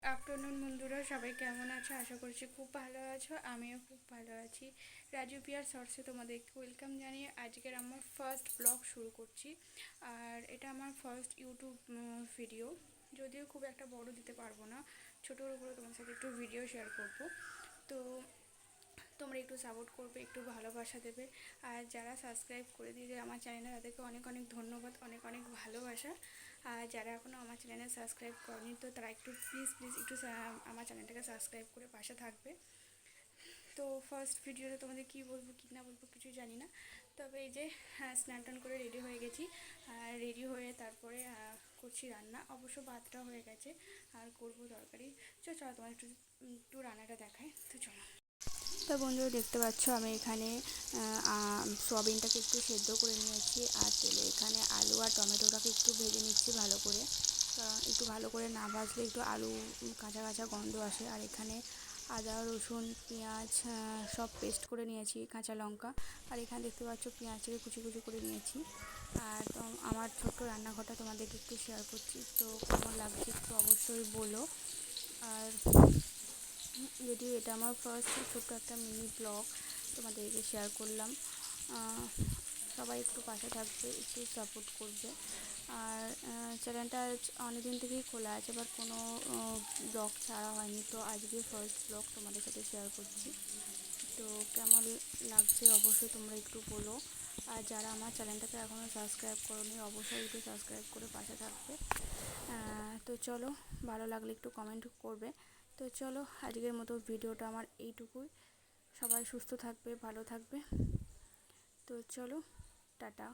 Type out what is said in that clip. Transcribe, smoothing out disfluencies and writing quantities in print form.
Afternoon বন্ধুরা, সবাই কেমন আছো? আশা করছি খুব ভালো আছো। আমিও খুব ভালো আছি। রাজু পিয়ার শর্টসে তোমাদেরকে ওয়েলকাম জানিয়ে আজকের আমার ফার্স্ট ব্লগ শুরু করছি। আর এটা আমার ফার্স্ট ইউটিউব ভিডিও, যদিও খুব একটা বড় দিতে পারবো না, ছোটোর উপরে তোমার সাথে একটু ভিডিও শেয়ার করবো। তো তোমরা একটু সাপোর্ট করবে, একটু ভালোবাসা দেবে। আর যারা সাবস্ক্রাইব করে দিয়েছে আমার চ্যানেলে, তাদেরকে অনেক অনেক ধন্যবাদ, অনেক অনেক ভালোবাসা। আর যারা এখনও আমার চ্যানেলে সাবস্ক্রাইব করেনি, তো তারা একটু প্লিজ প্লিজ একটু আমার চ্যানেলটাকে সাবস্ক্রাইব করে পাশে থাকবে। তো ফার্স্ট ভিডিওতে তোমাদের কী বলবো কী না বলবো কিছু জানি না, তবে এই যে স্নান টান করে রেডি হয়ে গেছি। আর রেডি হয়ে তারপরে করছি রান্না, অবশ্য ভাতটা হয়ে গেছে, আর করবো তরকারি। চলো তোমার একটু একটু রান্নাটা দেখায়, তো চলো। তো বন্ধুরা, দেখতে পাচ্ছ আমি এখানে সোয়াবিনটাকে একটু সেদ্ধ করে নিয়েছি, আর তেলে এখানে আলু আর টমেটোটাকে একটু ভেজে নিচ্ছি ভালো করে, কারণ একটু ভালো করে না ভাজলে একটু আলু কাঁচা কাঁচা গন্ধ আসে। আর এখানে আদা রসুন পেঁয়াজ সব পেস্ট করে নিয়েছি, কাঁচা লঙ্কা। আর এখানে দেখতে পাচ্ছ পেঁয়াজটাকে কুচি কুচি করে নিয়েছি। আর তো আমার ছোট্ট রান্নাঘরটা তোমাদেরকে একটু শেয়ার করছি, তো কেমন লাগছে একটু অবশ্যই বলো। আর যদিও এটা আমার ফার্স্ট ছোট্ট একটা মিনি ব্লগ তোমাদেরকে শেয়ার করলাম। সবাই একটু পাশে থাকবে, একটু সাপোর্ট করবে। আর চ্যানেলটা অনেক দিন থেকেই খোলা আছে, বাট কোনো ব্লগ ছাড়া হয়নি, তো আজকে ফার্স্ট ব্লগ তোমাদের সাথে শেয়ার করছি। তো কেমন লাগছে অবশ্যই তোমরা একটু বলো। আর যারা আমার চ্যানেলটাকে এখনও সাবস্ক্রাইব করোনি, অবশ্যই একটু সাবস্ক্রাইব করে পাশে থাকবে। তো চলো, ভালো লাগলে একটু কমেন্ট করবে। তো চলো, আজকের মতো ভিডিওটা আমার এইটুকুই। সবাই সুস্থ থাকবে, ভালো থাকবে। তো চলো, টাটা।